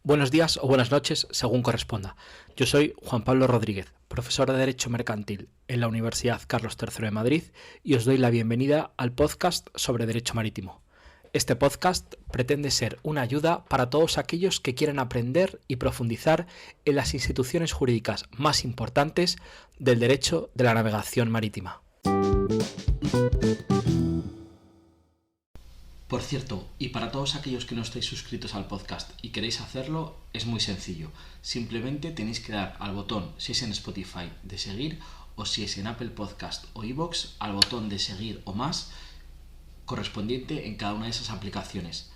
Buenos días o buenas noches, según corresponda. Yo soy Juan Pablo Rodríguez, profesor de Derecho Mercantil en la Universidad Carlos III de Madrid y os doy la bienvenida al podcast sobre Derecho Marítimo. Este podcast pretende ser una ayuda para todos aquellos que quieran aprender y profundizar en las instituciones jurídicas más importantes del derecho de la navegación marítima. Por cierto, y para todos aquellos que no estáis suscritos al podcast y queréis hacerlo, es muy sencillo. Simplemente tenéis que dar al botón, si es en Spotify, de seguir, o si es en Apple Podcast o iVoox, al botón de seguir o más correspondiente en cada una de esas aplicaciones.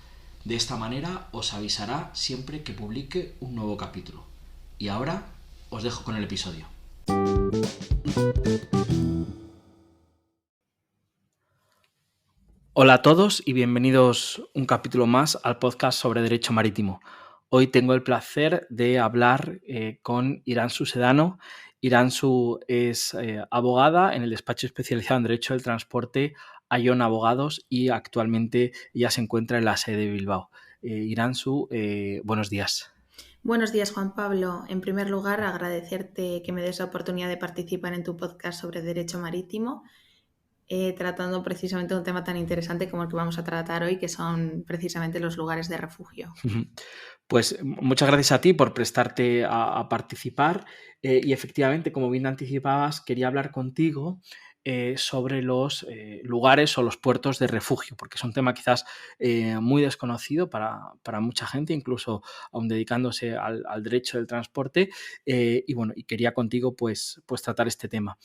De esta manera os avisará siempre que publique un nuevo capítulo. Y ahora os dejo con el episodio. Hola a todos y bienvenidos un capítulo más al podcast sobre Derecho Marítimo. Hoy tengo el placer de hablar con Iranzu Sedano. Iranzu es abogada en el despacho especializado en Derecho del Transporte Ayón Abogados y actualmente ya se encuentra en la sede de Bilbao. Iranzu, buenos días. Buenos días, Juan Pablo. En primer lugar, agradecerte que me des la oportunidad de participar en tu podcast sobre Derecho Marítimo, tratando precisamente un tema tan interesante como el que vamos a tratar hoy, que son precisamente los lugares de refugio. Pues muchas gracias a ti por prestarte a participar y efectivamente, como bien anticipabas, quería hablar contigo sobre los lugares o los puertos de refugio, porque es un tema quizás muy desconocido para mucha gente, incluso aún dedicándose al derecho del transporte, y quería contigo pues tratar este tema.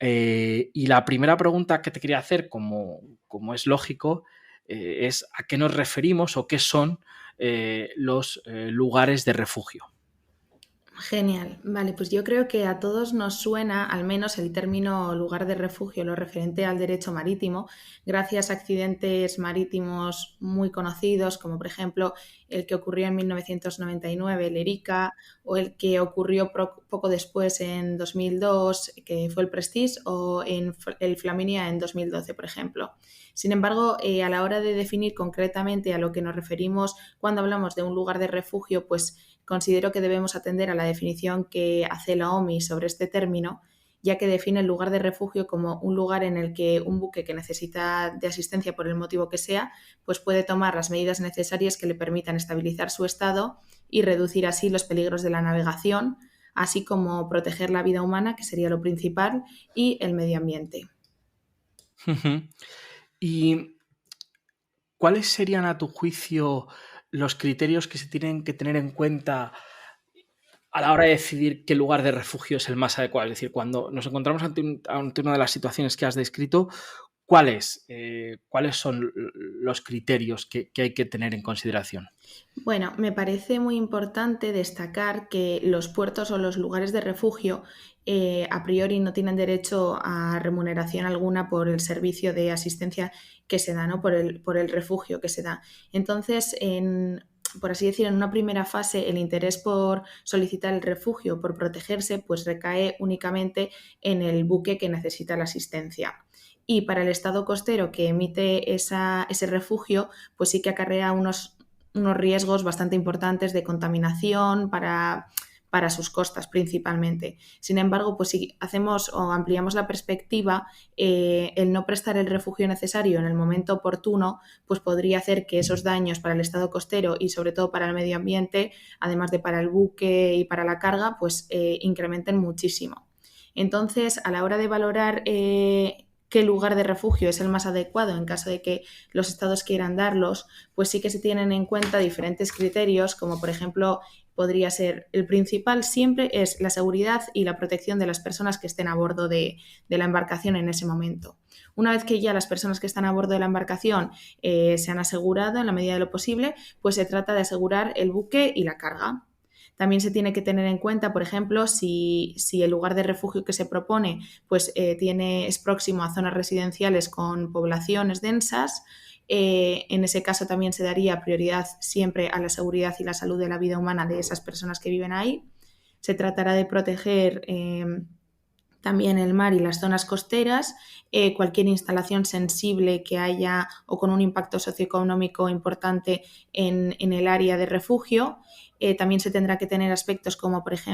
Y la primera pregunta que te quería hacer, como es lógico, es ¿a qué nos referimos o qué son los lugares de refugio? Genial. Vale, pues yo creo que a todos nos suena al menos el término lugar de refugio, lo referente al derecho marítimo, gracias a accidentes marítimos muy conocidos, como por ejemplo el que ocurrió en 1999, el Erika, o el que ocurrió poco después en 2002, que fue el Prestige, o en el Flaminia en 2012, por ejemplo. Sin embargo, a la hora de definir concretamente a lo que nos referimos cuando hablamos de un lugar de refugio, pues considero que debemos atender a la definición que hace la OMI sobre este término, ya que define el lugar de refugio como un lugar en el que un buque que necesita de asistencia por el motivo que sea, pues puede tomar las medidas necesarias que le permitan estabilizar su estado y reducir así los peligros de la navegación, así como proteger la vida humana, que sería lo principal, y el medio ambiente. ¿Y cuáles serían, a tu juicio, los criterios que se tienen que tener en cuenta a la hora de decidir qué lugar de refugio es el más adecuado? Es decir, cuando nos encontramos ante una de las situaciones que has descrito, ¿cuáles son los criterios que hay que tener en consideración? Bueno, me parece muy importante destacar que los puertos o los lugares de refugio a priori no tienen derecho a remuneración alguna por el servicio de asistencia que se da, ¿no? Por el refugio que se da. Entonces, por así decir, en una primera fase, el interés por solicitar el refugio, por protegerse, pues recae únicamente en el buque que necesita la asistencia. Y para el Estado costero que emite ese refugio, pues sí que acarrea unos riesgos bastante importantes de contaminación para sus costas principalmente. Sin embargo, pues si hacemos o ampliamos la perspectiva, el no prestar el refugio necesario en el momento oportuno, pues podría hacer que esos daños para el estado costero y sobre todo para el medio ambiente, además de para el buque y para la carga, pues incrementen muchísimo. Entonces, a la hora de valorar qué lugar de refugio es el más adecuado en caso de que los estados quieran darlos, pues sí que se tienen en cuenta diferentes criterios, como por ejemplo podría ser el principal siempre es la seguridad y la protección de las personas que estén a bordo de la embarcación en ese momento. Una vez que ya las personas que están a bordo de la embarcación se han asegurado en la medida de lo posible, pues se trata de asegurar el buque y la carga. También se tiene que tener en cuenta, por ejemplo, si el lugar de refugio que se propone pues, es próximo a zonas residenciales con poblaciones densas. En ese caso también se daría prioridad siempre a la seguridad y la salud de la vida humana de esas personas que viven ahí. Se tratará de proteger también el mar y las zonas costeras, cualquier instalación sensible que haya o con un impacto socioeconómico importante en el área de refugio. También se tendrá que tener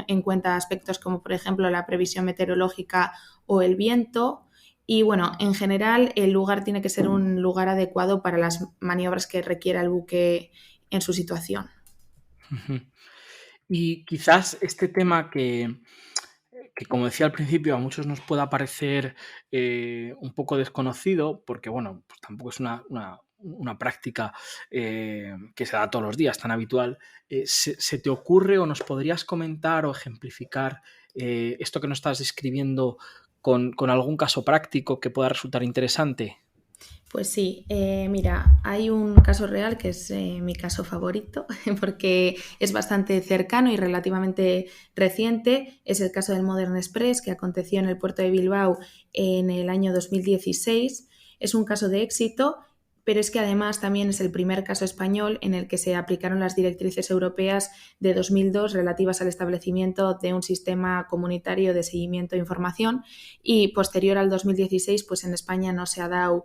en cuenta aspectos como, por ejemplo, la previsión meteorológica o el viento. Y bueno, en general el lugar tiene que ser un lugar adecuado para las maniobras que requiera el buque en su situación. Ujú. Y quizás este tema que, como decía al principio, a muchos nos pueda parecer un poco desconocido, porque bueno, pues tampoco es una práctica que se da todos los días tan habitual. ¿Se te ocurre o nos podrías comentar o ejemplificar esto que nos estás describiendo con algún caso práctico que pueda resultar interesante? Pues sí, mira, hay un caso real que es mi caso favorito porque es bastante cercano y relativamente reciente. Es el caso del Modern Express que aconteció en el puerto de Bilbao en el año 2016. Es un caso de éxito, pero es que además también es el primer caso español en el que se aplicaron las directrices europeas de 2002 relativas al establecimiento de un sistema comunitario de seguimiento de información, y posterior al 2016 pues en España no se ha dado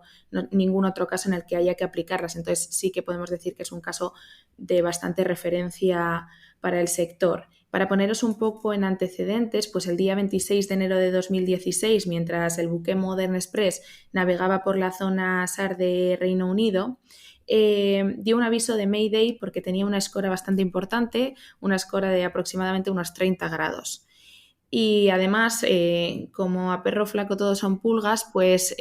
ningún otro caso en el que haya que aplicarlas. Entonces sí que podemos decir que es un caso de bastante referencia para el sector. Para poneros un poco en antecedentes, pues el día 26 de enero de 2016, mientras el buque Modern Express navegaba por la zona SAR de Reino Unido, dio un aviso de Mayday porque tenía una escora bastante importante, una escora de aproximadamente unos 30 grados. Y además, como a perro flaco todos son pulgas, pues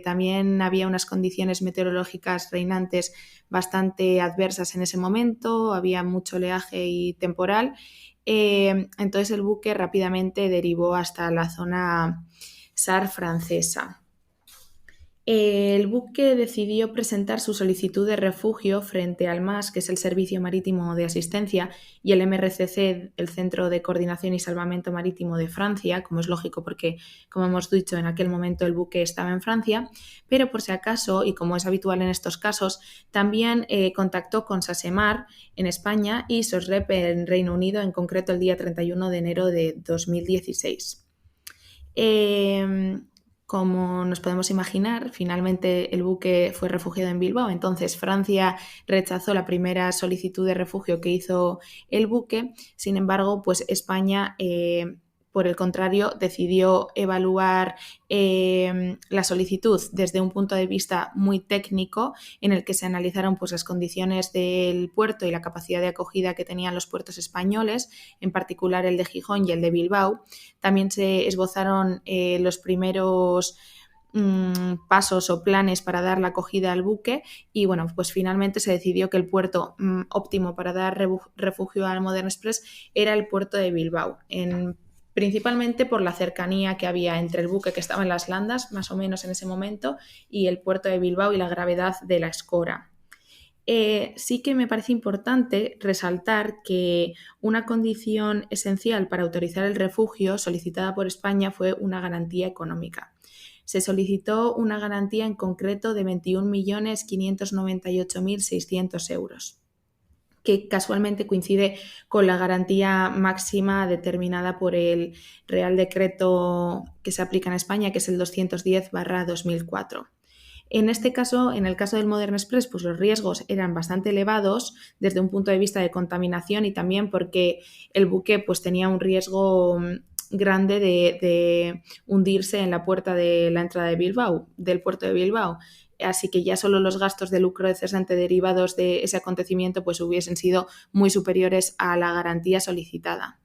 también había unas condiciones meteorológicas reinantes bastante adversas en ese momento, había mucho oleaje y temporal. Entonces el buque rápidamente derivó hasta la zona SAR francesa. El buque decidió presentar su solicitud de refugio frente al MAS, que es el Servicio Marítimo de Asistencia, y el MRCC, el Centro de Coordinación y Salvamento Marítimo de Francia, como es lógico porque, como hemos dicho, en aquel momento el buque estaba en Francia, pero por si acaso, y como es habitual en estos casos, también contactó con SASEMAR en España y SOSREP en Reino Unido, en concreto el día 31 de enero de 2016. Como nos podemos imaginar, finalmente el buque fue refugiado en Bilbao. Entonces Francia rechazó la primera solicitud de refugio que hizo el buque. Sin embargo, pues España, por el contrario, decidió evaluar la solicitud desde un punto de vista muy técnico, en el que se analizaron pues las condiciones del puerto y la capacidad de acogida que tenían los puertos españoles, en particular el de Gijón y el de Bilbao. También se esbozaron los primeros pasos o planes para dar la acogida al buque, y bueno, pues finalmente se decidió que el puerto óptimo para dar refugio al Modern Express era el puerto de Bilbao, principalmente por la cercanía que había entre el buque que estaba en las Landas, más o menos en ese momento, y el puerto de Bilbao y la gravedad de la escora. Sí que me parece importante resaltar que una condición esencial para autorizar el refugio solicitada por España fue una garantía económica. Se solicitó una garantía en concreto de 21.598.600 euros, que casualmente coincide con la garantía máxima determinada por el Real Decreto que se aplica en España, que es el 210/2004. En este caso, en el caso del Modern Express, pues los riesgos eran bastante elevados desde un punto de vista de contaminación, y también porque el buque pues tenía un riesgo grande de hundirse en la puerta de la entrada de Bilbao, del puerto de Bilbao. Así que ya solo los gastos de lucro cesante derivados de ese acontecimiento pues hubiesen sido muy superiores a la garantía solicitada.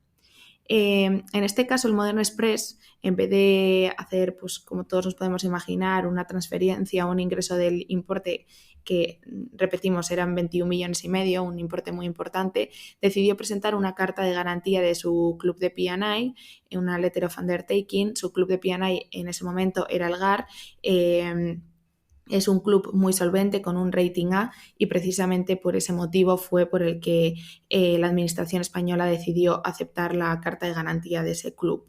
En este caso, el Modern Express, en vez de hacer, pues como todos nos podemos imaginar, una transferencia o un ingreso del importe que, repetimos, eran 21,5 millones, un importe muy importante, decidió presentar una carta de garantía de su club de P&I, una letter of undertaking. Su club de P&I en ese momento era el GAR. Es un club muy solvente con un rating A, y precisamente por ese motivo fue por el que la Administración española decidió aceptar la carta de garantía de ese club.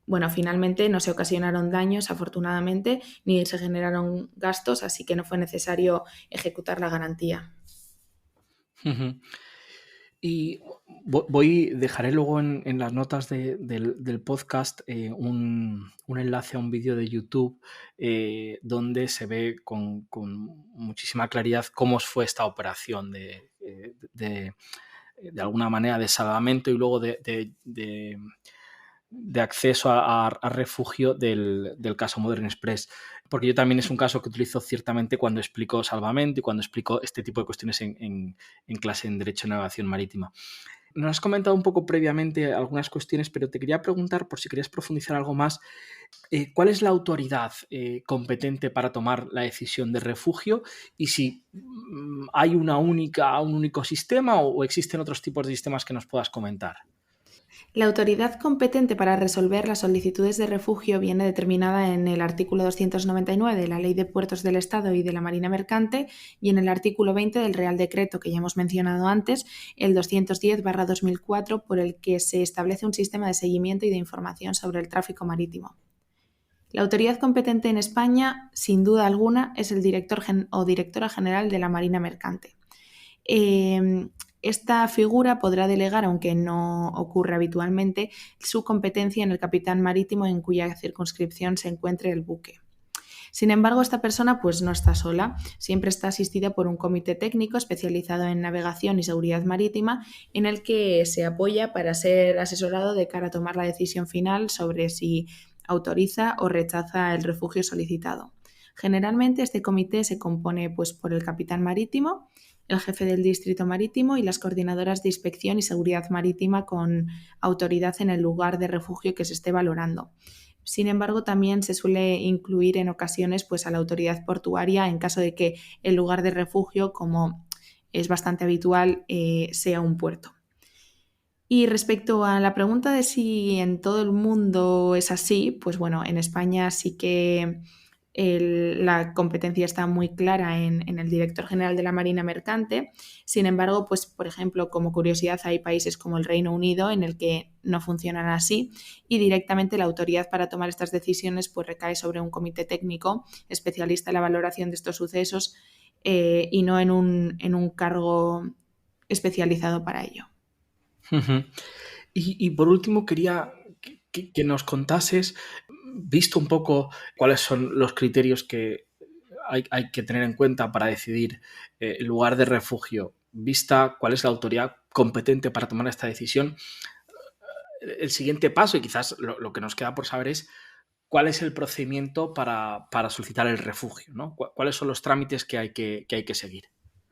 Bueno, finalmente no se ocasionaron daños, afortunadamente, ni se generaron gastos, así que no fue necesario ejecutar la garantía. Ujú. Y dejaré luego en las notas del podcast un enlace a un vídeo de YouTube donde se ve con muchísima claridad cómo fue esta operación de alguna manera de salvamento y luego de acceso a refugio del caso Modern Express. Porque yo también es un caso que utilizo ciertamente cuando explico salvamento y cuando explico este tipo de cuestiones en clase en Derecho de Navegación Marítima. Nos has comentado un poco previamente algunas cuestiones, pero te quería preguntar, por si querías profundizar algo más, ¿cuál es la autoridad competente para tomar la decisión de refugio y si hay un único sistema o existen otros tipos de sistemas que nos puedas comentar? La autoridad competente para resolver las solicitudes de refugio viene determinada en el artículo 299 de la Ley de Puertos del Estado y de la Marina Mercante y en el artículo 20 del Real Decreto que ya hemos mencionado antes, el 210/2004, por el que se establece un sistema de seguimiento y de información sobre el tráfico marítimo. La autoridad competente en España, sin duda alguna, es el director o directora general de la Marina Mercante. Esta figura podrá delegar, aunque no ocurre habitualmente, su competencia en el capitán marítimo en cuya circunscripción se encuentre el buque. Sin embargo, esta persona pues no está sola, siempre está asistida por un comité técnico especializado en navegación y seguridad marítima en el que se apoya para ser asesorado de cara a tomar la decisión final sobre si autoriza o rechaza el refugio solicitado. Generalmente este comité se compone pues, por el capitán marítimo, el jefe del distrito marítimo y las coordinadoras de inspección y seguridad marítima con autoridad en el lugar de refugio que se esté valorando. Sin embargo, también se suele incluir en ocasiones pues, a la autoridad portuaria en caso de que el lugar de refugio, como es bastante habitual, sea un puerto. Y respecto a la pregunta de si en todo el mundo es así, pues bueno, en España sí que la competencia está muy clara en el director general de la Marina Mercante. Sin embargo, pues por ejemplo, como curiosidad, hay países como el Reino Unido en el que no funcionan así y directamente la autoridad para tomar estas decisiones pues recae sobre un comité técnico especialista en la valoración de estos sucesos y no en un cargo especializado para ello. Uh-huh. Y por último, quería que nos contases, visto un poco cuáles son los criterios que hay que tener en cuenta para decidir el lugar de refugio, vista cuál es la autoridad competente para tomar esta decisión, el siguiente paso, y quizás lo que nos queda por saber es cuál es el procedimiento para solicitar el refugio, ¿no? ¿Cuáles son los trámites que hay que seguir?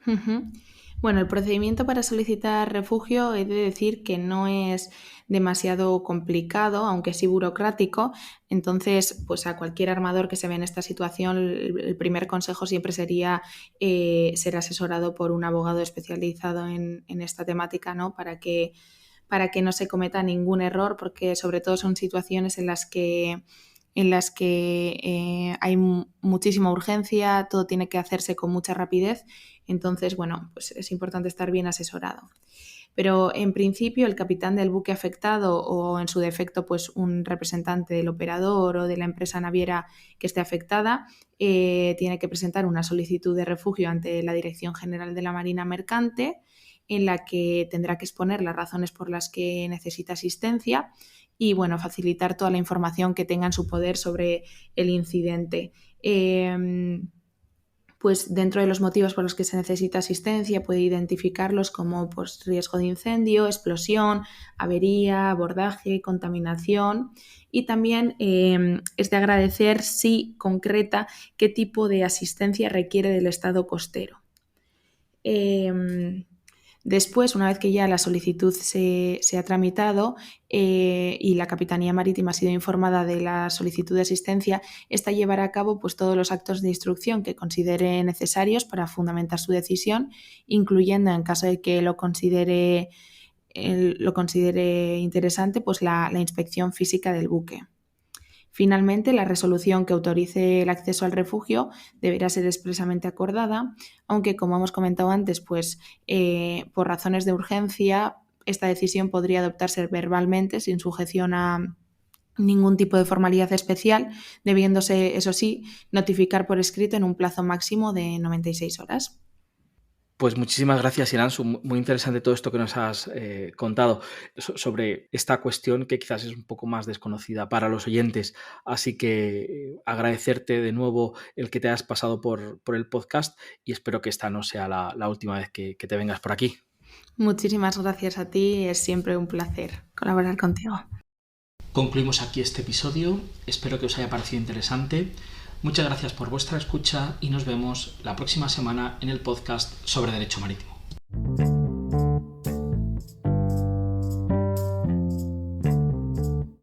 Uh-huh. Bueno, el procedimiento para solicitar refugio he de decir que no es demasiado complicado, aunque sí burocrático. Entonces, pues a cualquier armador que se ve en esta situación, el primer consejo siempre sería ser asesorado por un abogado especializado en esta temática, ¿no? Para que no se cometa ningún error, porque sobre todo son situaciones en las que hay muchísima urgencia, todo tiene que hacerse con mucha rapidez, entonces, bueno, pues es importante estar bien asesorado. Pero en principio el capitán del buque afectado o en su defecto pues un representante del operador o de la empresa naviera que esté afectada tiene que presentar una solicitud de refugio ante la Dirección General de la Marina Mercante en la que tendrá que exponer las razones por las que necesita asistencia y bueno, facilitar toda la información que tenga en su poder sobre el incidente. Pues dentro de los motivos por los que se necesita asistencia puede identificarlos como pues, riesgo de incendio, explosión, avería, abordaje, contaminación y también es de agradecer si concreta qué tipo de asistencia requiere del estado costero. Después, una vez que ya la solicitud se ha tramitado y la Capitanía Marítima ha sido informada de la solicitud de asistencia, esta llevará a cabo pues, todos los actos de instrucción que considere necesarios para fundamentar su decisión, incluyendo, en caso de que lo considere interesante, pues la inspección física del buque. Finalmente, la resolución que autorice el acceso al refugio deberá ser expresamente acordada, aunque, como hemos comentado antes, pues por razones de urgencia, esta decisión podría adoptarse verbalmente sin sujeción a ningún tipo de formalidad especial, debiéndose, eso sí, notificar por escrito en un plazo máximo de 96 horas. Pues muchísimas gracias, Iranzu. Muy interesante todo esto que nos has contado sobre esta cuestión que quizás es un poco más desconocida para los oyentes. Así que agradecerte de nuevo el que te hayas pasado por el podcast y espero que esta no sea la última vez que te vengas por aquí. Muchísimas gracias a ti, es siempre un placer colaborar contigo. Concluimos aquí este episodio, espero que os haya parecido interesante. Muchas gracias por vuestra escucha y nos vemos la próxima semana en el podcast sobre Derecho Marítimo.